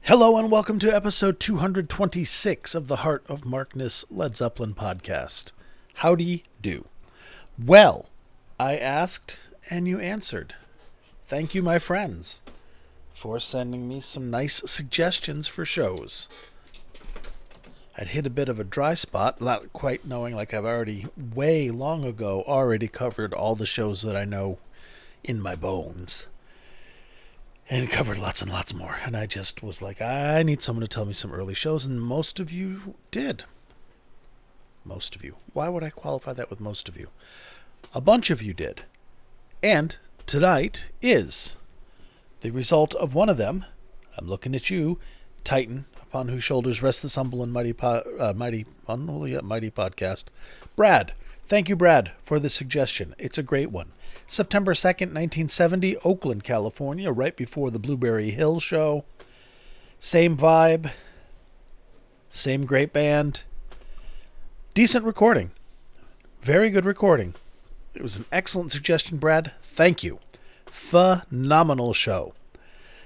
Hello and welcome to episode 226 of the Heart of Markness Led Zeppelin podcast. Howdy do. Well, I asked and you answered. Thank you, my friends, for sending me some nice suggestions for shows. I'd hit a bit of a dry spot, not quite knowing like I've already, way long ago, already covered all the shows that I know in my bones. And covered lots and lots more. And I just was like, I need someone to tell me some early shows. And most of you did. Most of you. Why would I qualify that with most of you? A bunch of you did. And tonight is the result of one of them. I'm looking at you, Titan, upon whose shoulders rests this humble and mighty podcast. Brad. Thank you, Brad, for the suggestion. It's a great one. September 2nd, 1970, Oakland, California, right before the Blueberry Hill show. Same vibe. Same great band. Decent recording. Very good recording. It was an excellent suggestion, Brad. Thank you. Phenomenal show.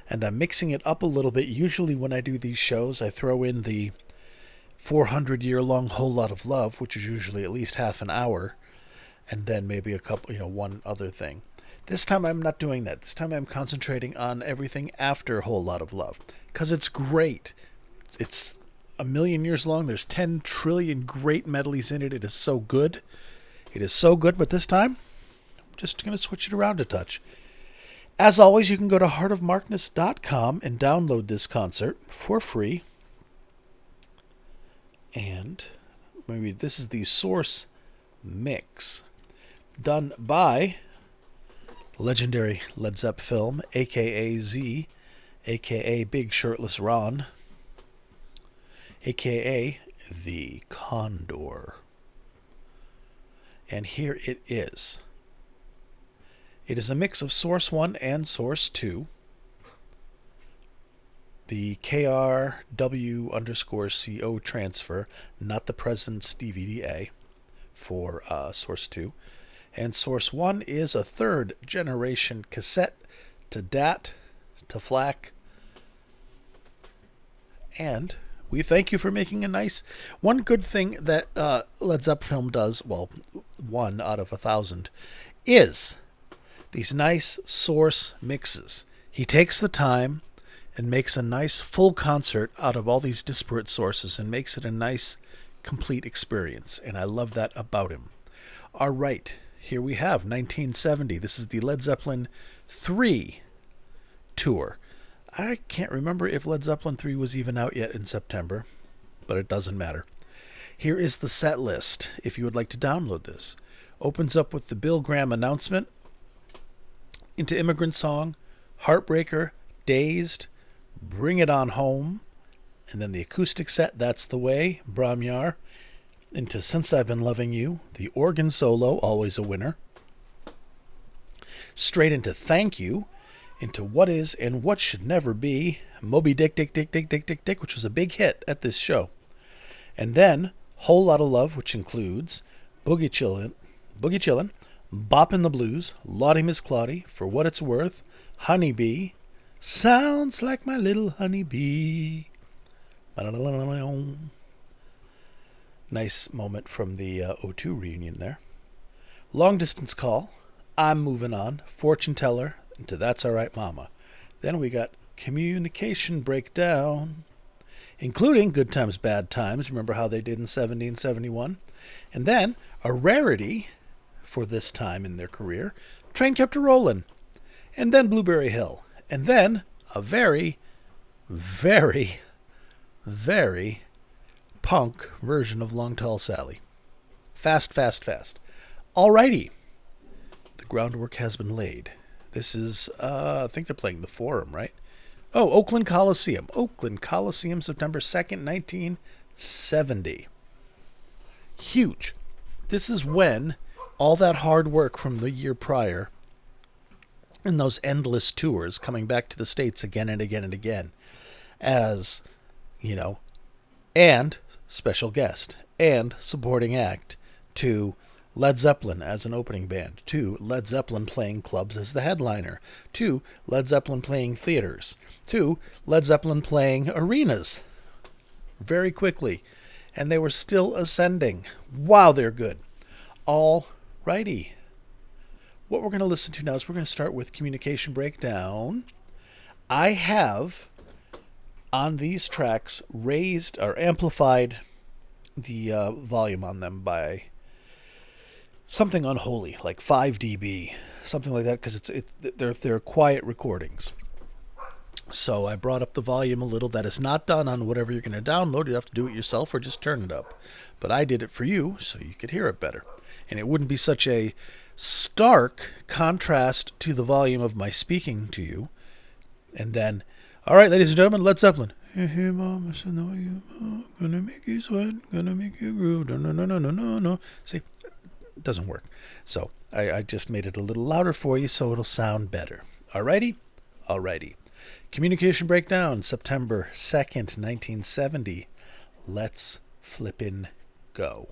And I'm mixing it up a little bit. Usually when I do these shows, I throw in the 400-year-long Whole Lot of Love, which is usually at least half an hour. And then maybe a couple, one other thing. This time I'm not doing that. This time I'm concentrating on everything after Whole Lot of Love. Because it's great. It's a million years long. There's 10 trillion great medleys in it. It is so good. It is so good. But this time, I'm just going to switch it around a touch. As always, you can go to heartofmarkness.com and download this concert for free. And maybe this is the source mix. Done by legendary Led Zepp film, a.k.a. Z, a.k.a. Big Shirtless Ron, a.k.a. the Condor. And here it is. It is a mix of Source 1 and Source 2. The KRW_CO transfer, not the President's DVD-A for Source 2. And Source 1 is a third generation cassette to DAT to FLAC. And we thank you for making a nice... One good thing that Led Zepp film does, well, 1 out of 1,000, is these nice source mixes. He takes the time and makes a nice full concert out of all these disparate sources and makes it a nice complete experience. And I love that about him. All right. Here we have 1970. This is the Led Zeppelin 3 tour. I can't remember if Led Zeppelin 3 was even out yet in September, but it doesn't matter. Here is the set list, if you would like to download this. Opens up with the Bill Graham announcement, into Immigrant Song, Heartbreaker, Dazed, Bring It On Home, and then the acoustic set, That's the Way, Brahmyar, into Since I've Been Loving You, the organ solo, always a winner. Straight into Thank You, into What Is and What Should Never Be, Moby Dick, which was a big hit at this show. And then Whole Lot of Love, which includes Boogie Chillin', Boppin' the Blues, Lottie Miss Claudie, For What It's Worth, Honeybee, Sounds Like My Little Honeybee. Nice moment from the O2 reunion there. Long Distance Call, I'm Moving On, Fortune Teller, into That's Alright Mama. Then we got Communication Breakdown, including Good Times, Bad Times. Remember how they did in 70 and 71? And then, a rarity for this time in their career, Train Kept A Rollin'. And then Blueberry Hill. And then a very, very, very punk version of Long Tall Sally. Fast. Alrighty. The groundwork has been laid. This is, I think they're playing the Forum, right? Oh, Oakland Coliseum. September 2nd, 1970. Huge. This is when all that hard work from the year prior and those endless tours coming back to the States again and again and again as, and special guest and supporting act to Led Zeppelin as an opening band. 2. Led Zeppelin playing clubs as the headliner. 2. Led Zeppelin playing theaters. 2. Led Zeppelin playing arenas. Very quickly. And they were still ascending. Wow, they're good. All righty. What we're going to listen to now is we're going to start with Communication Breakdown. I have, on these tracks, raised or amplified the volume on them by something unholy, like 5 dB, something like that, because they're quiet recordings. So I brought up the volume a little. That is not done on whatever you're going to download. You have to do it yourself or just turn it up. But I did it for you so you could hear it better. And it wouldn't be such a stark contrast to the volume of my speaking to you. And then, all right, ladies and gentlemen, Led Zeppelin. Hey, mama, I know you, gonna make you sweat, gonna make you groove. No. See, it doesn't work. So I just made it a little louder for you so it'll sound better. Alrighty? Alrighty. Communication Breakdown, September 2nd, 1970. Let's flippin' go.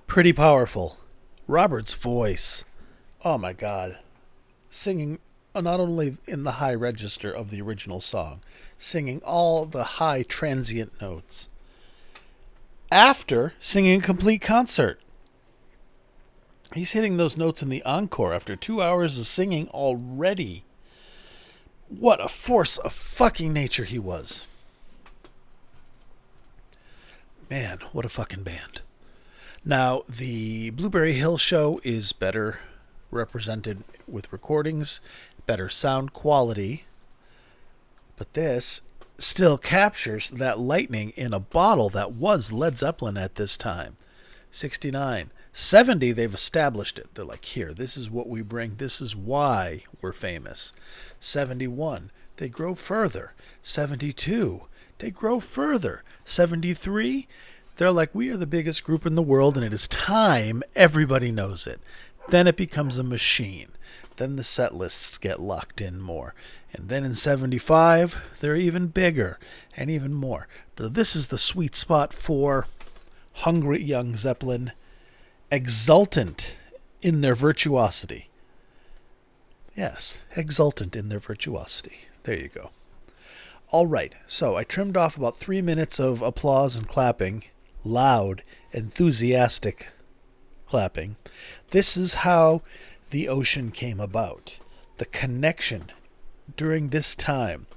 Pretty powerful. Robert's voice. Oh my God. Singing not only in the high register of the original song, singing all the high transient notes. After singing a complete concert. He's hitting those notes in the encore after 2 hours of singing already. What a force of fucking nature he was. Man, what a fucking band. Now, the Blueberry Hill show is better represented with recordings, better sound quality, but this still captures that lightning in a bottle that was Led Zeppelin at this time. 69. 70, they've established it. They're like, here, this is what we bring. This is why we're famous. 71, they grow further. 72, they grow further. 73, they're like, we are the biggest group in the world, and it is time everybody knows it. Then it becomes a machine. Then the set lists get locked in more. And then in 75, they're even bigger and even more. But this is the sweet spot for hungry young Zeppelin, exultant in their virtuosity. Yes, exultant in their virtuosity. There you go. All right, so I trimmed off about 3 minutes of applause and clapping, loud, enthusiastic clapping. This is how the ocean came about. The connection during this time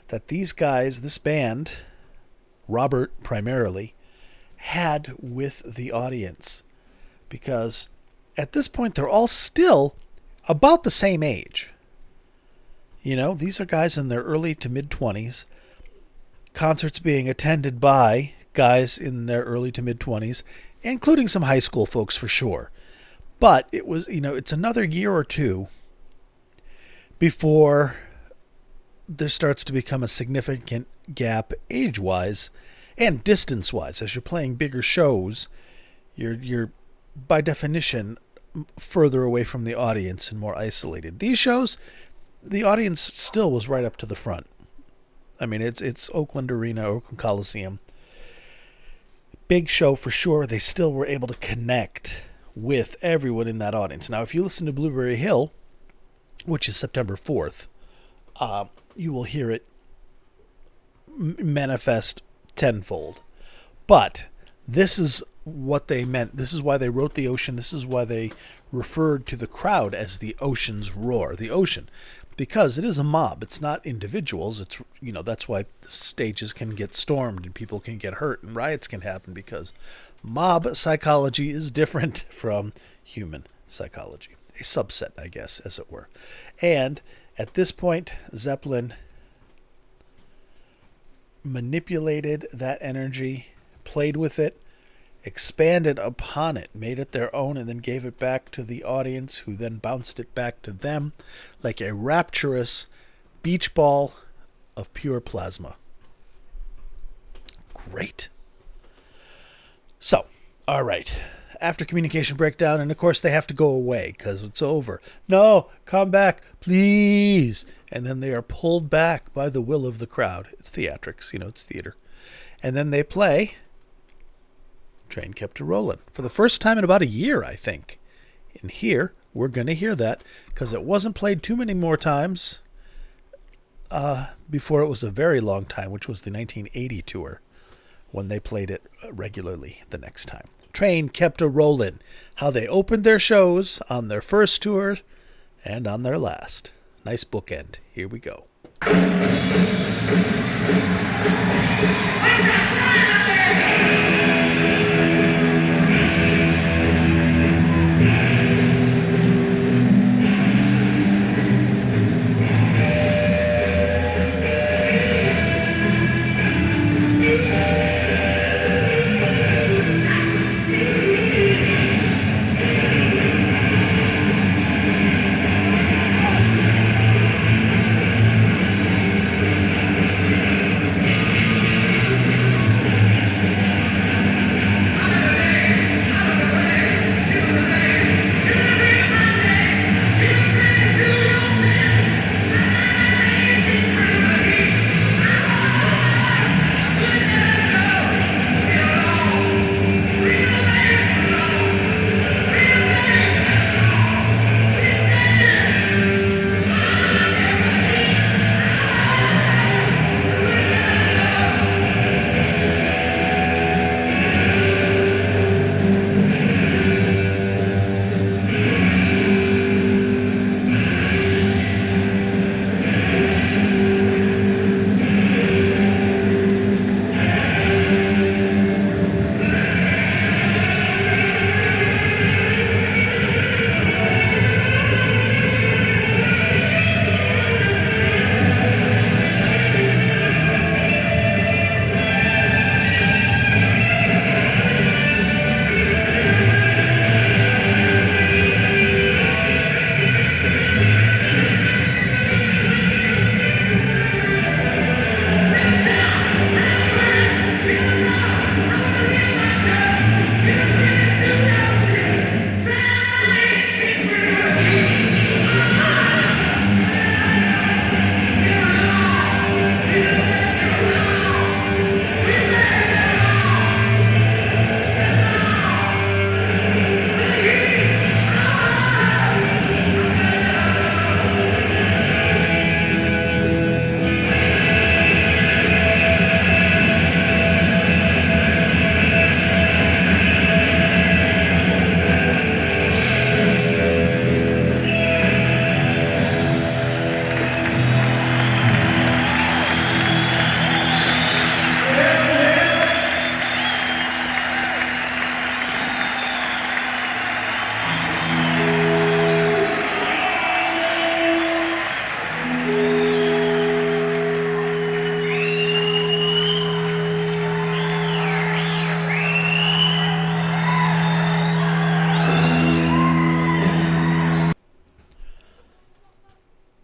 that these guys, this band, Robert primarily, had with the audience. Because at this point, they're all still about the same age. You know, these are guys in their early to mid-20s. Concerts being attended by guys in their early to mid-20s, including some high school folks for sure. But it was, it's another year or two before there starts to become a significant gap age-wise and distance-wise. As you're playing bigger shows, you're by definition further away from the audience and more isolated. These shows, the audience still was right up to the front. I mean, it's Oakland Arena, Oakland Coliseum. Big show for sure. They still were able to connect with everyone in that audience. Now, if you listen to Blueberry Hill, which is September 4th, you will hear it manifest tenfold. But this is what they meant. This is why they wrote the ocean. This is why they referred to the crowd as the ocean's roar. The ocean. Because it is a mob. It's not individuals. It's, that's why the stages can get stormed and people can get hurt and riots can happen, because mob psychology is different from human psychology. A subset, I guess, as it were. And at this point, Zeppelin manipulated that energy, played with it, expanded upon it, made it their own, and then gave it back to the audience, who then bounced it back to them like a rapturous beach ball of pure plasma. Great. So, all right. After communication breakdown, and of course they have to go away because it's over. No, come back, please. And then they are pulled back by the will of the crowd. It's theatrics, it's theater. And then they play Train Kept A Rollin' for the first time in about a year, I think. And here, we're going to hear that because it wasn't played too many more times before it was a very long time, which was the 1980 tour, when they played it regularly the next time. Train Kept A Rollin', how they opened their shows on their first tour and on their last. Nice bookend. Here we go.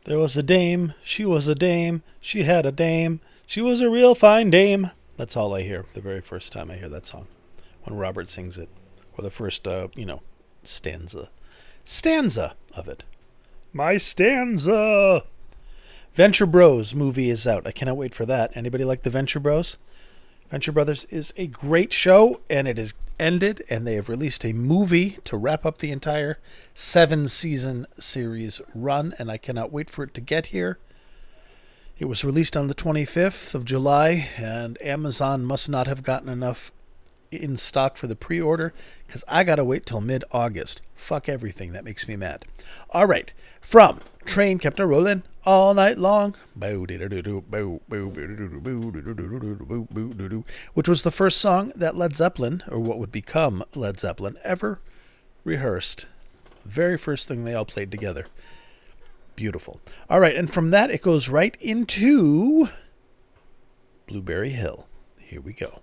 There was a dame, she was a dame, she had a dame, she was a real fine dame. That's all I hear the very first time I hear that song, when Robert sings it, or the first, stanza of it. My stanza! Venture Bros movie is out. I cannot wait for that. Anybody like the Venture Bros? Venture Brothers is a great show, and it is ended, and they have released a movie to wrap up the entire 7-season series run, and I cannot wait for it to get here. It was released on the 25th of July, and Amazon must not have gotten enough in stock for the pre-order, because I gotta wait till mid-August. Fuck everything. That makes me mad. All right. From Train Kept A Rollin All Night Long, which was the first song that Led Zeppelin, or what would become Led Zeppelin, ever rehearsed. Very first thing they all played together. Beautiful. All right, and from that it goes right into Blueberry Hill. Here we go.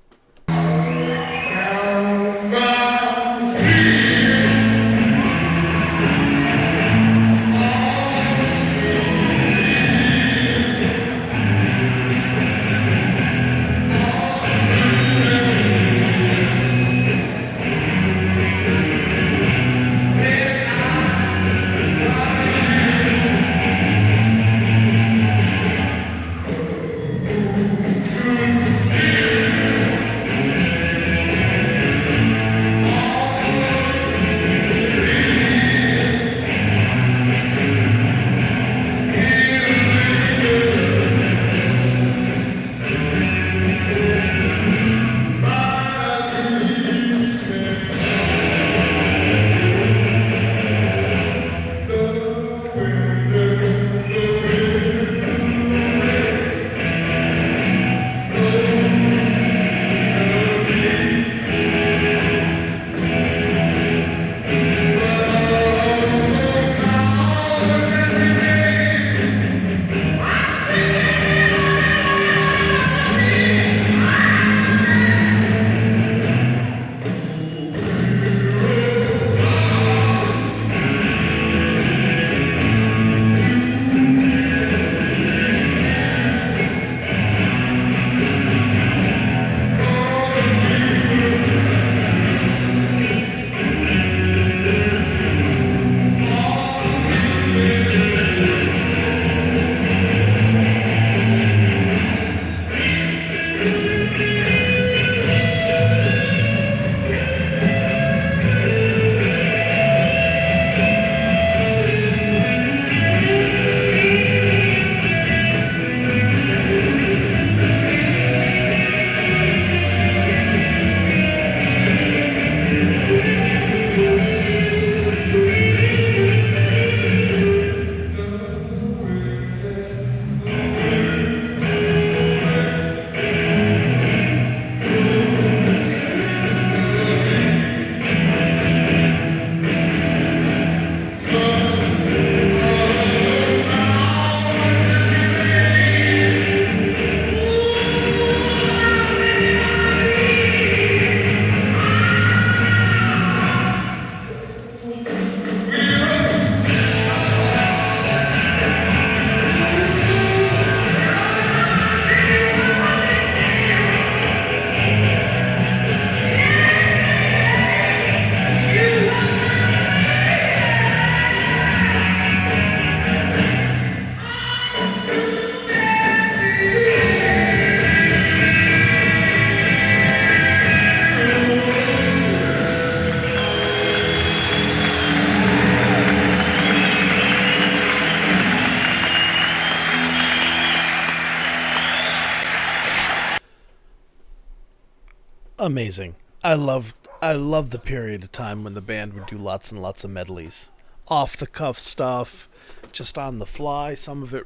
Amazing. I love the period of time when the band would do lots and lots of medleys. Off the cuff stuff, just on the fly, some of it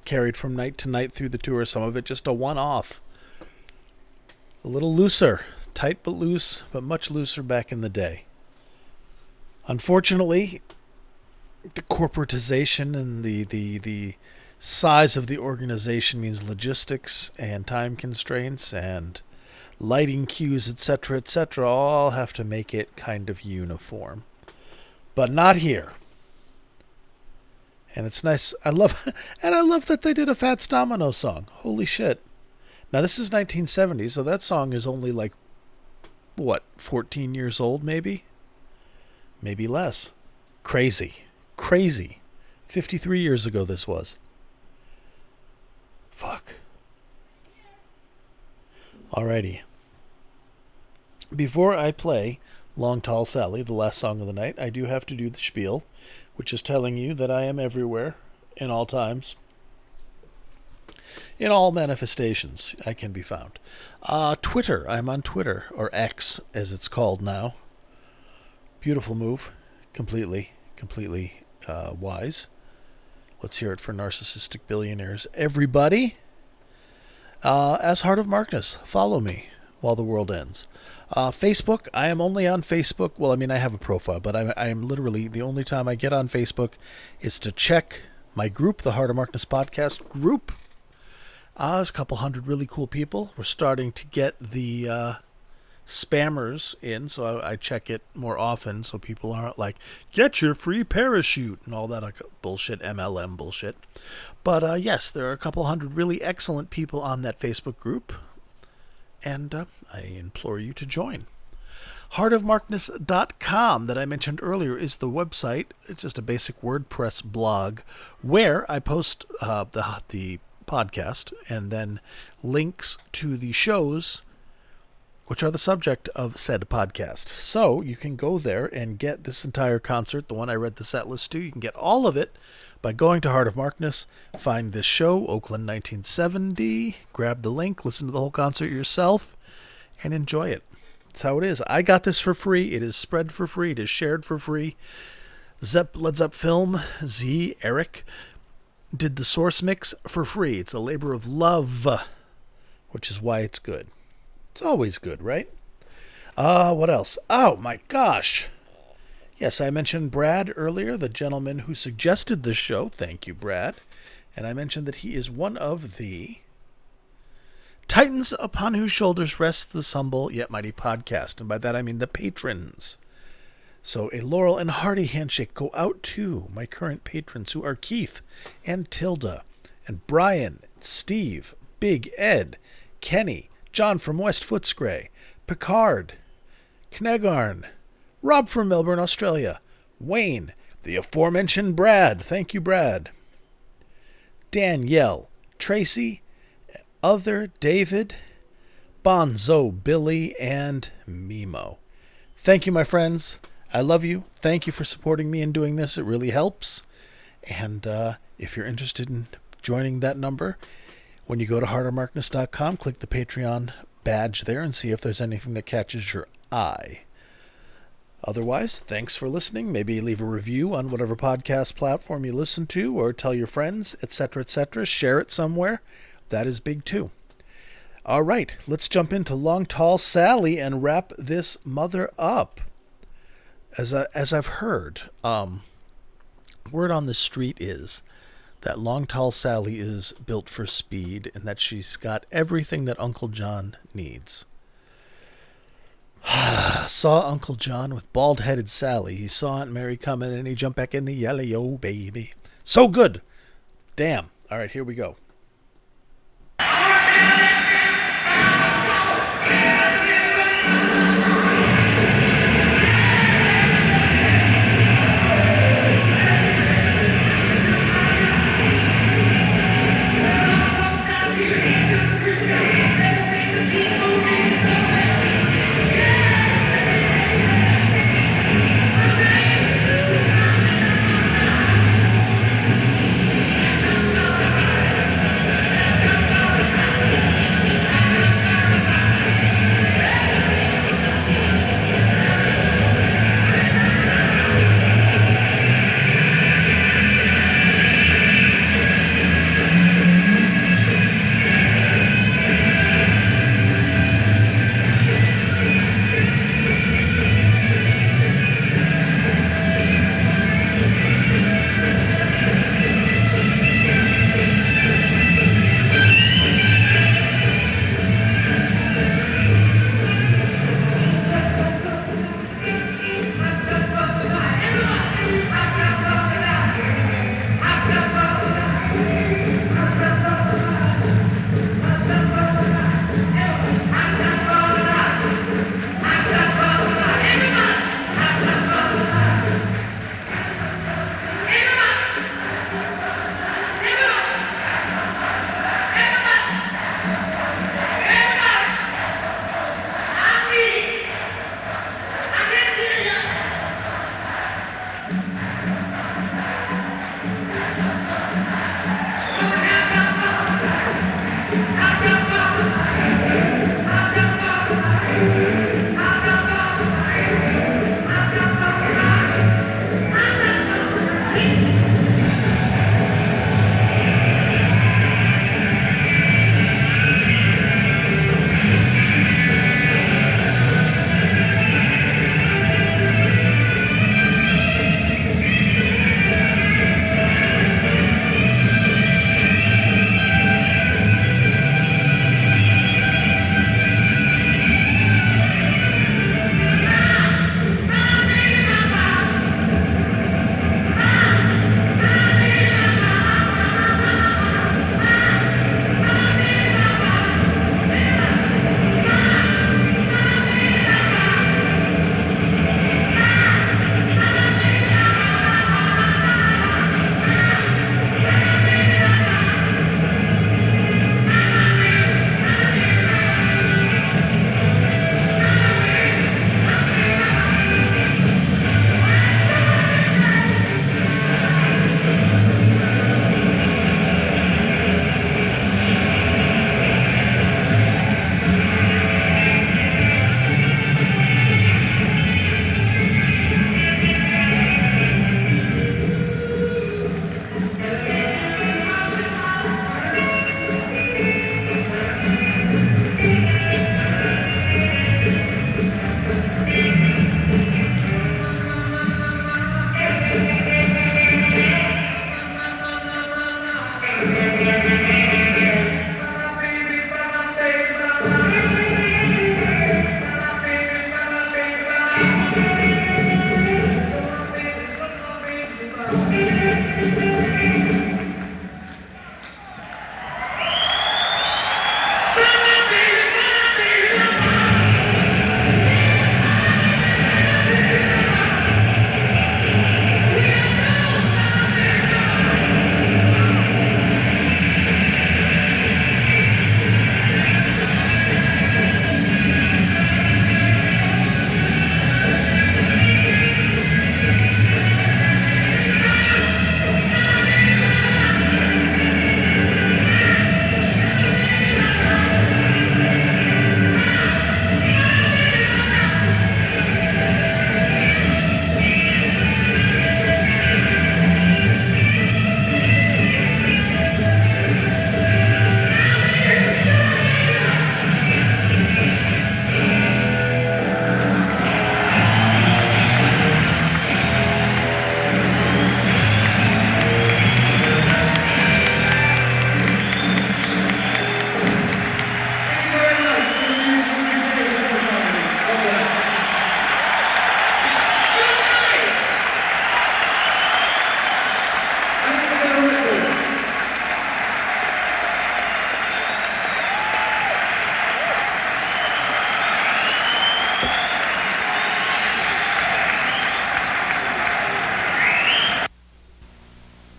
carried from night to night through the tour, some of it just a one-off. A little looser, tight but loose, but much looser back in the day. Unfortunately, the corporatization and the size of the organization means logistics and time constraints and lighting cues, etc., all have to make it kind of uniform. But not here. And it's nice. I love that they did a Fats Domino song. Holy shit. Now this is 1970, so that song is only like, what, 14 years old maybe? Maybe less. Crazy. 53 years ago this was. Fuck. Alrighty. Before I play Long Tall Sally, the last song of the night, I do have to do the spiel, which is telling you that I am everywhere, in all times. In all manifestations, I can be found. Twitter, I'm on Twitter, or X, as it's called now. Beautiful move. Completely wise. Let's hear it for narcissistic billionaires. Everybody, as Heart of Markness, follow me while the world ends. Facebook, I am only on Facebook. Well, I mean, I have a profile, but I am literally, the only time I get on Facebook is to check my group, the Heart of Markness podcast group. There's a couple hundred really cool people. We're starting to get the spammers in, so I check it more often so people aren't like, get your free parachute and all that bullshit, MLM bullshit. But yes, there are a couple hundred really excellent people on that Facebook group, and I implore you to join. Heartofmarkness.com that I mentioned earlier is the website. It's just a basic WordPress blog where I post the podcast and then links to the shows which are the subject of said podcast. So you can go there and get this entire concert, the one I read the set list to. You can get all of it by going to Heart of Markness, find this show, Oakland 1970, grab the link, listen to the whole concert yourself, and enjoy it. That's how it is. I got this for free. It is spread for free. It is shared for free. Led Zepp Film, Eric, did the source mix for free. It's a labor of love, which is why it's good. It's always good, right? What else? Oh, my gosh. Yes, I mentioned Brad earlier, the gentleman who suggested this show. Thank you, Brad. And I mentioned that he is one of the titans upon whose shoulders rests this humble yet mighty podcast. And by that I mean the patrons. So a laurel and hearty handshake go out to my current patrons, who are Keith and Tilda and Brian, Steve, Big Ed, Kenny, John from West Footscray, Picard, Knegarn, Rob from Melbourne, Australia, Wayne, the aforementioned Brad, thank you, Brad, Danielle, Tracy, Other, David, Bonzo, Billy, and Mimo. Thank you, my friends. I love you. Thank you for supporting me in doing this. It really helps. And if you're interested in joining that number, when you go to heartofmarkness.com, click the Patreon badge there and see if there's anything that catches your eye. Otherwise, thanks for listening. Maybe leave a review on whatever podcast platform you listen to, or tell your friends, etc., etc. Share it somewhere. That is big too. All right, let's jump into Long Tall Sally and wrap this mother up. As I've heard, word on the street is that Long Tall Sally is built for speed and that she's got everything that Uncle John needs. Saw Uncle John with bald-headed Sally. He saw Aunt Mary coming and he jumped back in the yellow baby. So good. Damn. All right, here we go.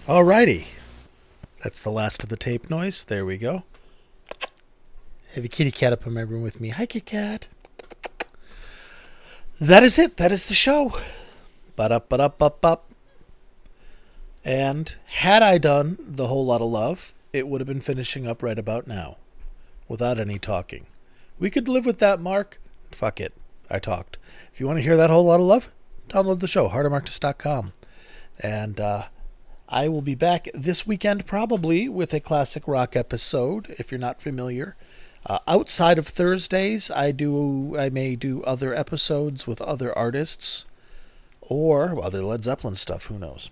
Alrighty. That's the last of the tape noise. There we go. Have a kitty cat up in my room with me. Hi, kitty cat. That is it. That is the show. Ba-da-ba-da-ba-ba. And had I done the whole lot of love, it would have been finishing up right about now, without any talking. We could live with that, Mark. Fuck it. I talked. If you want to hear that whole lot of love, download the show, heartomarcus.com. And I will be back this weekend probably with a classic rock episode, if you're not familiar. Outside of Thursdays, I may do other episodes with other artists or other Led Zeppelin stuff, who knows.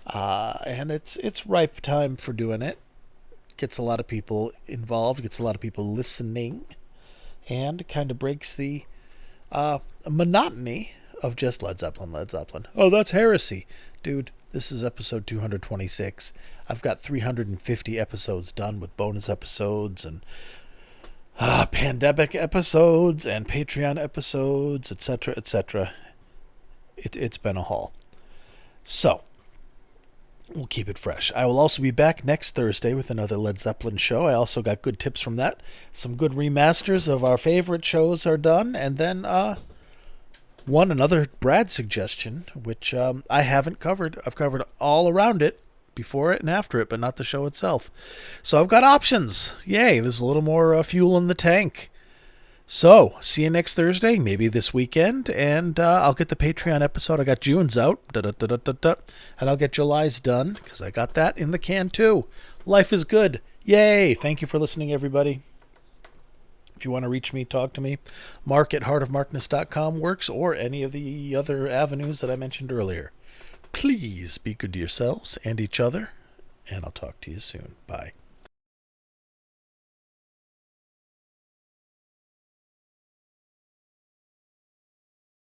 And it's ripe time for doing it. Gets a lot of people involved, gets a lot of people listening, and kind of breaks the monotony of just Led Zeppelin, Led Zeppelin. Oh, that's heresy. Dude, this is episode 226. I've got 350 episodes done with bonus episodes and pandemic episodes and Patreon episodes, etc., etc. It's been a haul. So, we'll keep it fresh. I will also be back next Thursday with another Led Zeppelin show. I also got good tips from that. Some good remasters of our favorite shows are done. And then another Brad suggestion, which I haven't covered. I've covered all around it, before it and after it, but not the show itself. So I've got options. Yay, there's a little more fuel in the tank. So, see you next Thursday, maybe this weekend, and I'll get the Patreon episode. I got June's out, and I'll get July's done, because I got that in the can too. Life is good. Yay! Thank you for listening, everybody. If you want to reach me, talk to me, mark@heartofmarkness.com works, or any of the other avenues that I mentioned earlier. Please be good to yourselves and each other, and I'll talk to you soon. Bye.